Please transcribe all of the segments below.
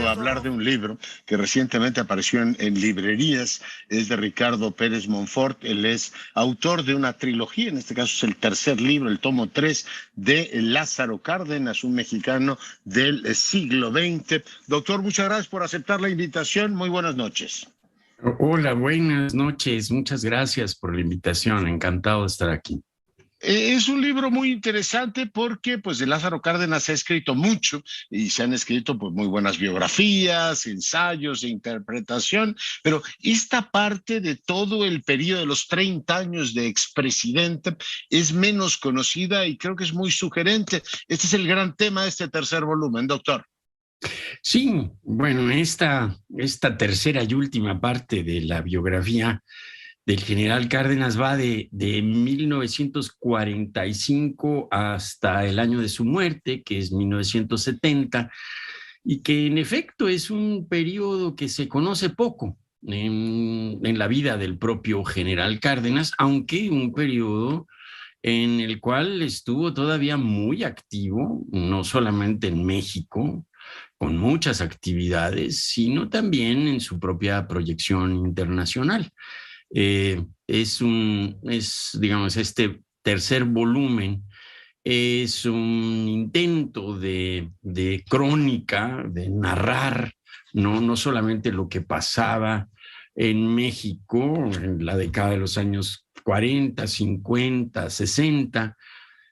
a hablar de un libro que recientemente apareció en librerías. Es de Ricardo Pérez Monfort. Él es autor de una trilogía, en este caso es el tercer libro, el tomo 3 de Lázaro Cárdenas, un mexicano del siglo XX. Doctor, muchas gracias por aceptar la invitación. Muy buenas noches. Hola, buenas noches. Muchas gracias por la invitación. Encantado de estar aquí. Es un libro muy interesante porque pues de Lázaro Cárdenas se ha escrito mucho y se han escrito pues muy buenas biografías, ensayos e interpretación, pero esta parte de todo el periodo de los 30 años de expresidente es menos conocida y creo que es muy sugerente. Este es el gran tema de este tercer volumen, doctor. Sí, bueno, esta tercera y última parte de la biografía del general Cárdenas va de 1945 hasta el año de su muerte, que es 1970, y que en efecto es un periodo que se conoce poco en la vida del propio general Cárdenas, aunque un periodo en el cual estuvo todavía muy activo, no solamente en México, con muchas actividades, sino también en su propia proyección internacional. Digamos, este tercer volumen es un intento de crónica, de narrar, no solamente lo que pasaba en México en la década de los años 40, 50, 60,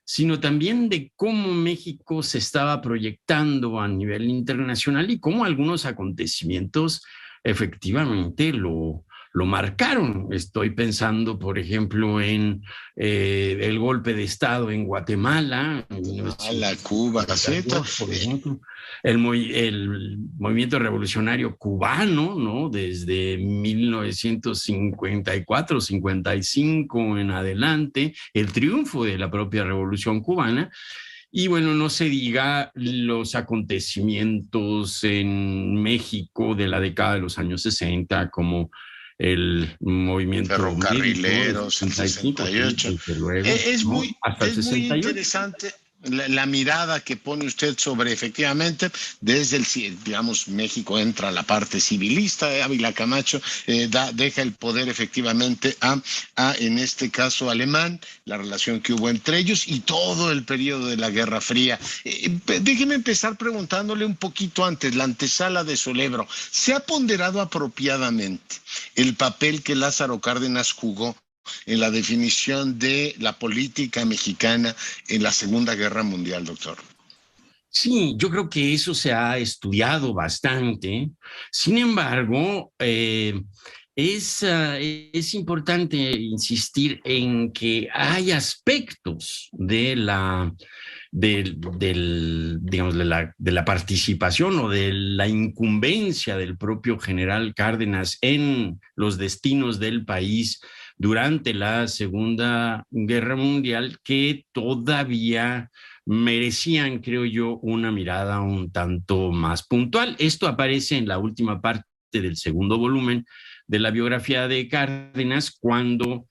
sino también de cómo México se estaba proyectando a nivel internacional y cómo algunos acontecimientos efectivamente lo marcaron. Estoy pensando, por ejemplo, en el golpe de Estado en Guatemala, en La Cuba, etcétera. 1952, por ejemplo, el movimiento revolucionario cubano, ¿no? Desde 1954, 55 en adelante, el triunfo de la propia revolución cubana. Y bueno, no se diga los acontecimientos en México de la década de los años 60, como el movimiento ferrocarrileros, el 68. desde luego, Es ¿no? muy, Hasta el es muy 68. interesante la mirada que pone usted sobre efectivamente desde el, digamos, México entra a la parte civilista de Ávila Camacho, deja el poder efectivamente en este caso alemán, la relación que hubo entre ellos y todo el periodo de la Guerra Fría. Déjeme empezar preguntándole un poquito antes, la antesala de Solebro. ¿Se ha ponderado apropiadamente el papel que Lázaro Cárdenas jugó en la definición de la política mexicana en la Segunda Guerra Mundial, doctor? Sí, yo creo que eso se ha estudiado bastante. Sin embargo, es importante insistir en que hay aspectos digamos, de la participación o de la incumbencia del propio general Cárdenas en los destinos del país durante la Segunda Guerra Mundial que todavía merecían, creo yo, una mirada un tanto más puntual. Esto aparece en la última parte del segundo volumen de la biografía de Cárdenas, cuando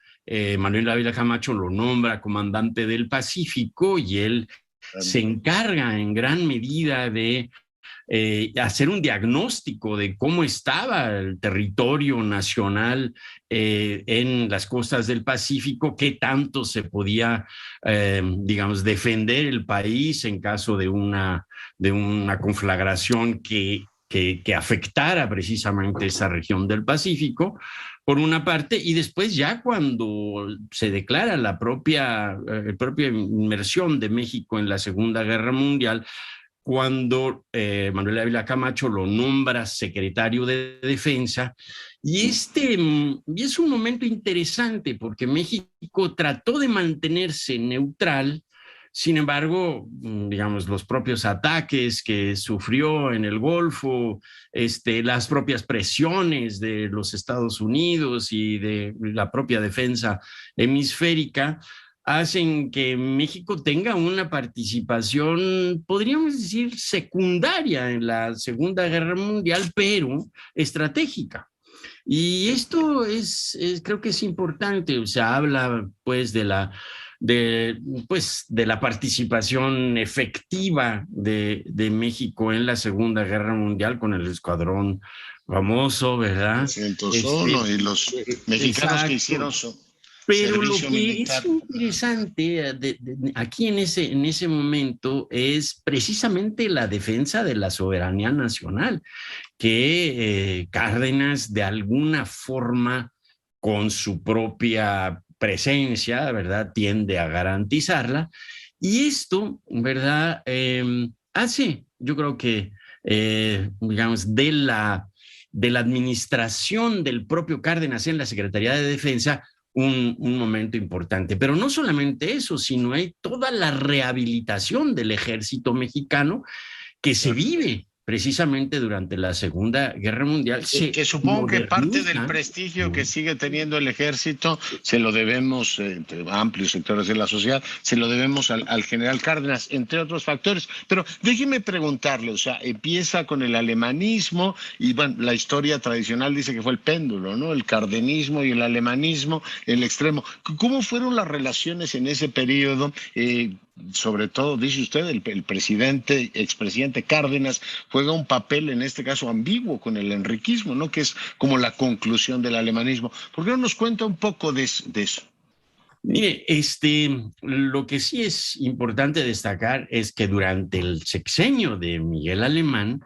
Manuel Ávila Camacho lo nombra comandante del Pacífico y él se encarga en gran medida de hacer un diagnóstico de cómo estaba el territorio nacional en las costas del Pacífico, qué tanto se podía, digamos, defender el país en caso de una conflagración que afectara precisamente esa región del Pacífico, por una parte, y después ya cuando se declara la propia inmersión de México en la Segunda Guerra Mundial, cuando Manuel Ávila Camacho lo nombra secretario de Defensa. Y es un momento interesante porque México trató de mantenerse neutral. Sin embargo, digamos, los propios ataques que sufrió en el Golfo, las propias presiones de los Estados Unidos y de la propia defensa hemisférica, hacen que México tenga una participación, podríamos decir, secundaria en la Segunda Guerra Mundial, pero estratégica. Y esto creo que es importante. Se habla pues de la pues, de la participación efectiva de México en la Segunda Guerra Mundial con el escuadrón famoso, ¿verdad? 301 y los mexicanos exacto. que hicieron su Pero lo servicio que militar. es interesante aquí en ese momento es precisamente la defensa de la soberanía nacional, que Cárdenas de alguna forma con su propia presencia, ¿verdad?, tiende a garantizarla. Y esto, ¿verdad?, hace, yo creo que, digamos, de la administración del propio Cárdenas en la Secretaría de Defensa, un momento importante. Pero no solamente eso, sino hay toda la rehabilitación del ejército mexicano que se vive precisamente durante la Segunda Guerra Mundial. Que supongo que parte del prestigio que sigue teniendo el ejército se lo debemos, entre amplios sectores de la sociedad, se lo debemos al general Cárdenas, entre otros factores. Pero déjeme preguntarle, o sea, empieza con el alemanismo y bueno, la historia tradicional dice que fue el péndulo, ¿no? El cardenismo y el alemanismo, el extremo. ¿Cómo fueron las relaciones en ese periodo? Sobre todo, dice usted, el presidente, expresidente Cárdenas juega un papel, en este caso, ambiguo con el enriquismo, ¿no? Que es como la conclusión del alemanismo. ¿Por qué no nos cuenta un poco de eso? Mire, lo que sí es importante destacar es que durante el sexenio de Miguel Alemán,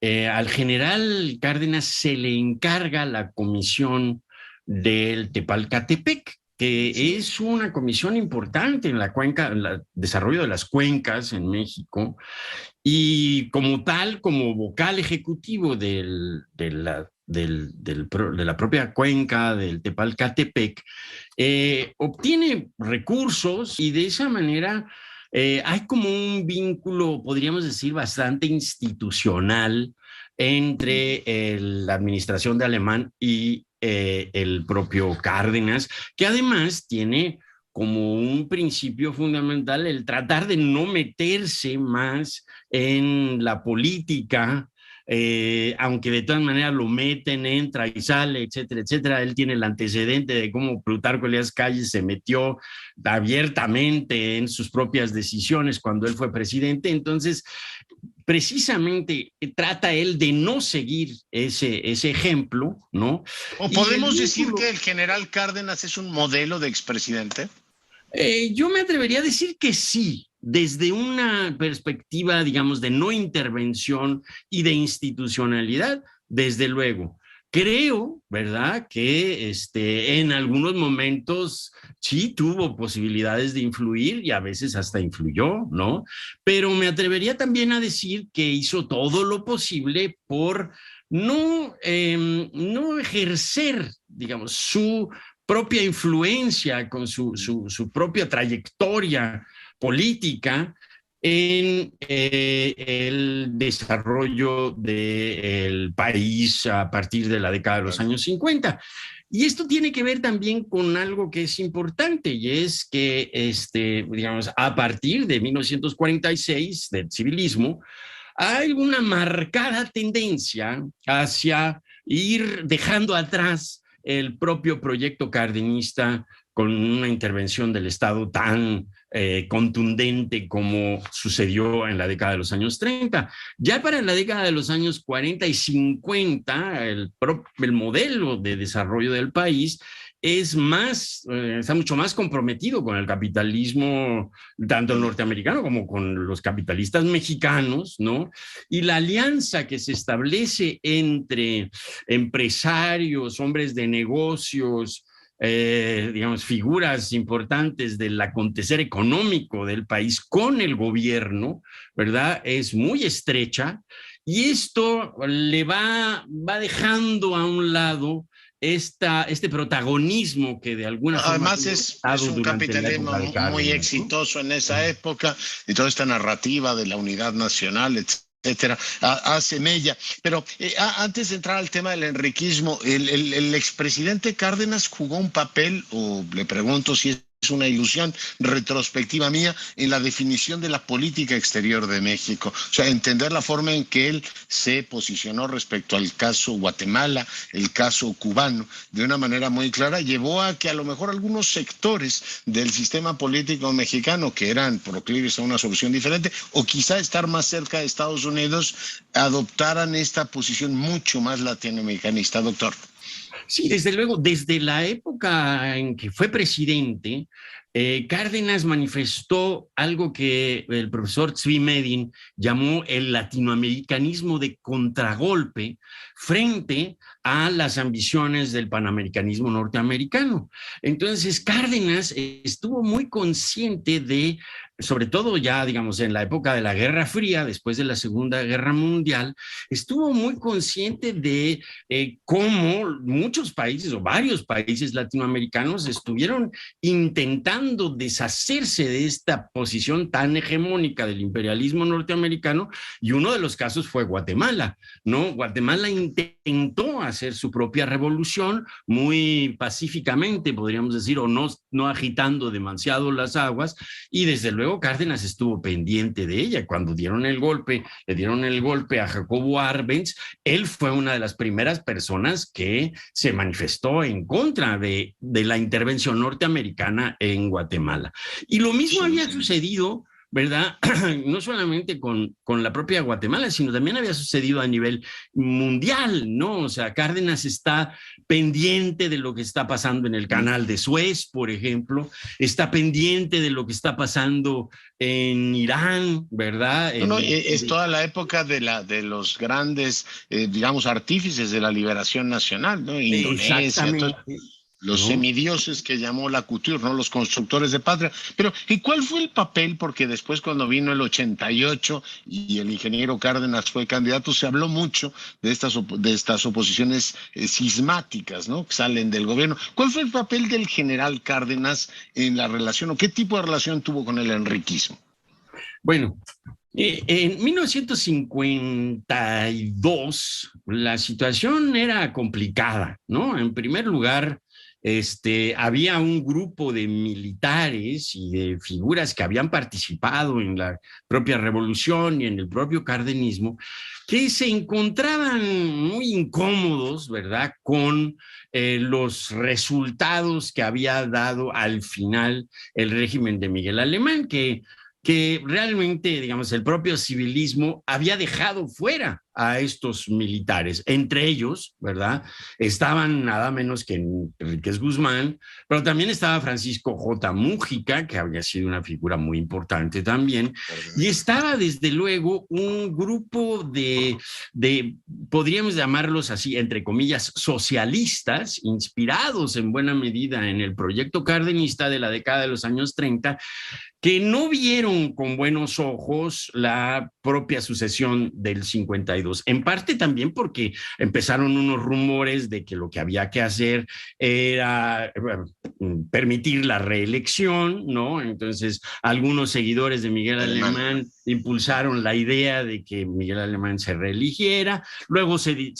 al general Cárdenas se le encarga la comisión del Tepalcatepec, que es una comisión importante en la cuenca, en el desarrollo de las cuencas en México, y como tal, como vocal ejecutivo de la propia cuenca del Tepalcatepec, obtiene recursos y de esa manera hay como un vínculo, podríamos decir, bastante institucional entre la administración de Alemán y el propio Cárdenas, que además tiene como un principio fundamental el tratar de no meterse más en la política, aunque de todas maneras lo meten, entra y sale, etcétera, etcétera. Él tiene el antecedente de cómo Plutarco Elías Calles se metió abiertamente en sus propias decisiones cuando él fue presidente. Entonces, precisamente trata él de no seguir ese ejemplo, ¿no? ¿O podemos decir que el general Cárdenas es un modelo de expresidente? Yo me atrevería a decir que sí, desde una perspectiva, digamos, de no intervención y de institucionalidad, desde luego. Creo, ¿verdad?, que en algunos momentos sí tuvo posibilidades de influir y a veces hasta influyó, ¿no? Pero me atrevería también a decir que hizo todo lo posible por no ejercer, digamos, su propia influencia, con su propia trayectoria política en el desarrollo del país a partir de la década de los años 50. Y esto tiene que ver también con algo que es importante, y es que, digamos, a partir de 1946, del civilismo, hay una marcada tendencia hacia ir dejando atrás el propio proyecto cardenista con una intervención del Estado tan contundente como sucedió en la década de los años 30. Ya para la década de los años 40 y 50, el modelo de desarrollo del país es está mucho más comprometido con el capitalismo, tanto norteamericano como con los capitalistas mexicanos, ¿no? Y la alianza que se establece entre empresarios, hombres de negocios, digamos, figuras importantes del acontecer económico del país con el gobierno, ¿verdad?, es muy estrecha, y esto le va dejando a un lado este protagonismo que de alguna forma... Además es un capitalismo muy exitoso en esa época, y toda esta narrativa de la unidad nacional, etcétera, hace mella. Pero antes de entrar al tema del enriquismo, el expresidente Cárdenas jugó un papel, o le pregunto si es una ilusión retrospectiva mía en la definición de la política exterior de México. O sea, entender la forma en que él se posicionó respecto al caso Guatemala, el caso cubano, de una manera muy clara, llevó a que a lo mejor algunos sectores del sistema político mexicano que eran proclives a una solución diferente, o quizá estar más cerca de Estados Unidos, adoptaran esta posición mucho más latinoamericanista, doctor. Sí, desde luego, desde la época en que fue presidente, Cárdenas manifestó algo que el profesor Zvi Medin llamó el latinoamericanismo de contragolpe frente a las ambiciones del panamericanismo norteamericano. Entonces, Cárdenas estuvo muy consciente de, sobre todo ya, digamos, en la época de la Guerra Fría, después de la Segunda Guerra Mundial, estuvo muy consciente de cómo muchos países o varios países latinoamericanos estuvieron intentando deshacerse de esta posición tan hegemónica del imperialismo norteamericano, y uno de los casos fue Guatemala, ¿no? Guatemala intentó hacer su propia revolución muy pacíficamente, podríamos decir, o no agitando demasiado las aguas, y desde luego Cárdenas estuvo pendiente de ella. Cuando le dieron el golpe a Jacobo Arbenz, él fue una de las primeras personas que se manifestó en contra de la intervención norteamericana en Guatemala. Y lo mismo había sucedido, ¿verdad? No solamente con la propia Guatemala, sino también había sucedido a nivel mundial, ¿no? O sea, Cárdenas está pendiente de lo que está pasando en el canal de Suez, por ejemplo, está pendiente de lo que está pasando en Irán, ¿verdad? Es toda la época de los grandes, digamos, artífices de la liberación nacional, ¿no? Indonesia, los semidioses que llamó la Couture, ¿no? Los constructores de patria. Pero, ¿y cuál fue el papel? Porque después, cuando vino el 88 y el ingeniero Cárdenas fue candidato, se habló mucho de estas oposiciones cismáticas, ¿no? Que salen del gobierno. ¿Cuál fue el papel del general Cárdenas en la relación, o qué tipo de relación tuvo con el enriquismo? Bueno, en 1952 la situación era complicada, ¿no? En primer lugar, había un grupo de militares y de figuras que habían participado en la propia revolución y en el propio cardenismo, que se encontraban muy incómodos, ¿verdad?, con los resultados que había dado al final el régimen de Miguel Alemán, que realmente, digamos, el propio civilismo había dejado fuera a estos militares. Entre ellos, ¿verdad?, estaban nada menos que Enríquez Guzmán, pero también estaba Francisco J. Mújica, que había sido una figura muy importante también, y estaba desde luego un grupo de podríamos llamarlos así, entre comillas, socialistas, inspirados en buena medida en el proyecto cardenista de la década de los años 30, que no vieron con buenos ojos la propia sucesión del 52, en parte también porque empezaron unos rumores de que lo que había que hacer era permitir la reelección, ¿no? Entonces, algunos seguidores de Miguel Alemán impulsaron la idea de que Miguel Alemán se reeligiera, luego se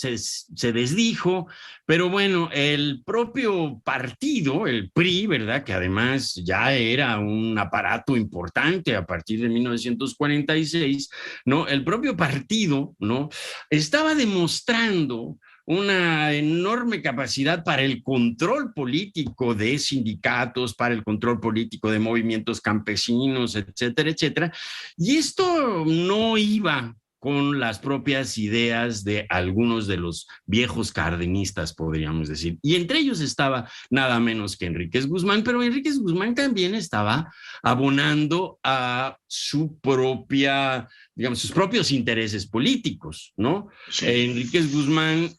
desdijo, pero bueno, el propio partido, el PRI, ¿verdad?, que además ya era un aparato importante a partir de 1946, ¿no? El propio partido, ¿no?, estaba demostrando una enorme capacidad para el control político de sindicatos, para el control político de movimientos campesinos, etcétera, etcétera. Y esto no iba con las propias ideas de algunos de los viejos cardenistas, podríamos decir. Y entre ellos estaba nada menos que Enríquez Guzmán, pero Enríquez Guzmán también estaba abonando a su propia, digamos, sus propios intereses políticos, ¿no? Sí. Enríquez Guzmán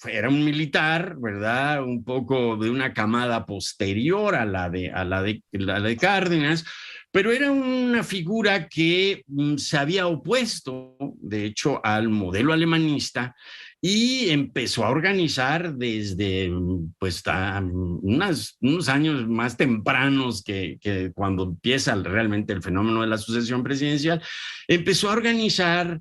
era un militar, ¿verdad?, un poco de una camada posterior a la de Cárdenas, pero era una figura que se había opuesto, de hecho, al modelo alemanista, y empezó a organizar desde pues, unos años más tempranos que cuando empieza realmente el fenómeno de la sucesión presidencial, empezó a organizar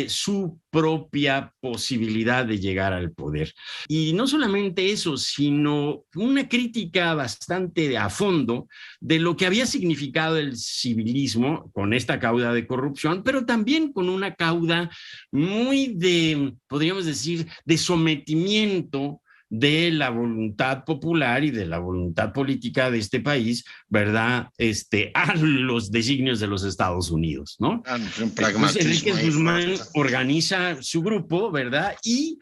su propia posibilidad de llegar al poder. Y no solamente eso, sino una crítica bastante a fondo de lo que había significado el civilismo con esta cauda de corrupción, pero también con una cauda muy de, podríamos decir, de sometimiento de la voluntad popular y de la voluntad política de este país, ¿verdad? A los designios de los Estados Unidos, ¿no? Un pragmatismo. Enrique Guzmán organiza su grupo, ¿verdad? Y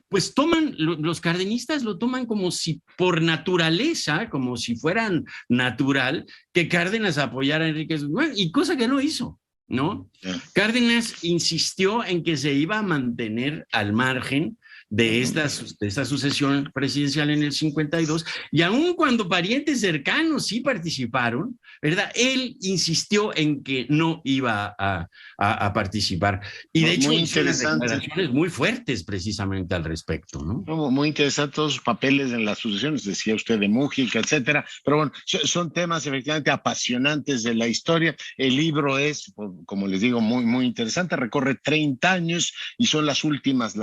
pues los cardenistas lo toman como si por naturaleza, como si fueran natural, que Cárdenas apoyara a Enrique Guzmán, y cosa que no hizo, ¿no? Cárdenas insistió en que se iba a mantener al margen de esta sucesión presidencial en el 52, y aun cuando parientes cercanos sí participaron, ¿verdad? Él insistió en que no iba a participar. Y de hecho hizo unas declaraciones muy fuertes precisamente al respecto, ¿no? Muy interesantes todos sus papeles en las sucesiones, decía usted de Mújica, etcétera. Pero bueno, son temas efectivamente apasionantes de la historia. El libro es, como les digo, muy interesante. Recorre 30 años y son las últimas,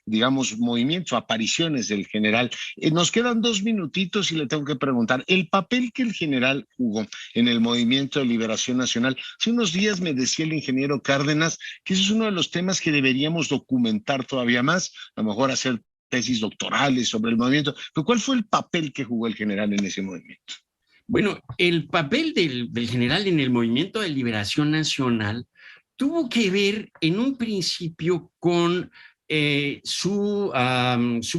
digamos, movimientos, apariciones del general. Nos quedan 2 minutitos y le tengo que preguntar, el papel que el general jugó en el Movimiento de Liberación Nacional. Hace unos días me decía el ingeniero Cárdenas que ese es uno de los temas que deberíamos documentar todavía más, a lo mejor hacer tesis doctorales sobre el movimiento. Pero ¿cuál fue el papel que jugó el general en ese movimiento? Bueno, el papel del general en el Movimiento de Liberación Nacional tuvo que ver en un principio con su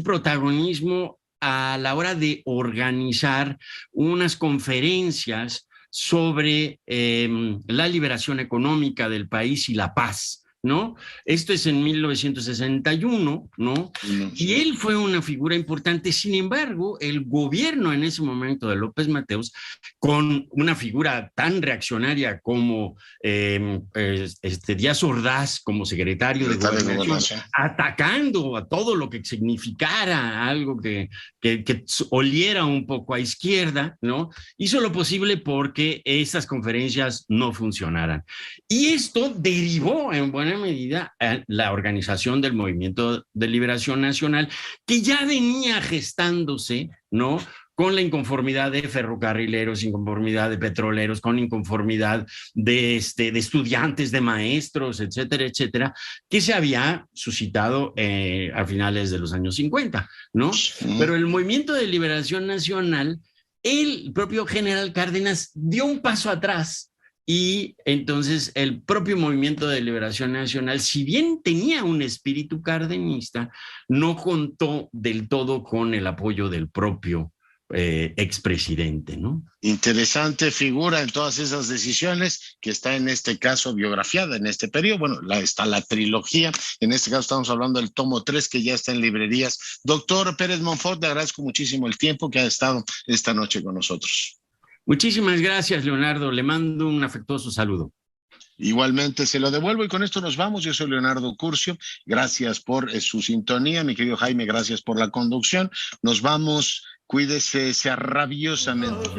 protagonismo a la hora de organizar unas conferencias sobre la liberación económica del país y la paz, ¿no? Esto es en 1961, ¿no? Y él fue una figura importante. Sin embargo, el gobierno en ese momento de López Mateos, con una figura tan reaccionaria como Díaz Ordaz como secretario de Gobernación, atacando a todo lo que significara algo que oliera un poco a izquierda, ¿no? Hizo lo posible porque estas conferencias no funcionaran. Y esto derivó en buena medida a la organización del Movimiento de Liberación Nacional, que ya venía gestándose, ¿no? Con la inconformidad de ferrocarrileros, inconformidad de petroleros, con inconformidad de estudiantes, de maestros, etcétera, etcétera, que se había suscitado a finales de los años 50, ¿no? Pero el Movimiento de Liberación Nacional, el propio general Cárdenas dio un paso atrás. Y entonces el propio Movimiento de Liberación Nacional, si bien tenía un espíritu cardenista, no contó del todo con el apoyo del propio expresidente, ¿no? Interesante figura en todas esas decisiones, que está en este caso biografiada en este periodo. Bueno, está la trilogía, en este caso estamos hablando del tomo 3, que ya está en librerías. Doctor Pérez Monfort, le agradezco muchísimo el tiempo que ha estado esta noche con nosotros. Muchísimas gracias, Leonardo. Le mando un afectuoso saludo. Igualmente se lo devuelvo y con esto nos vamos. Yo soy Leonardo Curcio. Gracias por su sintonía. Mi querido Jaime, gracias por la conducción. Nos vamos. Cuídese rabiosamente.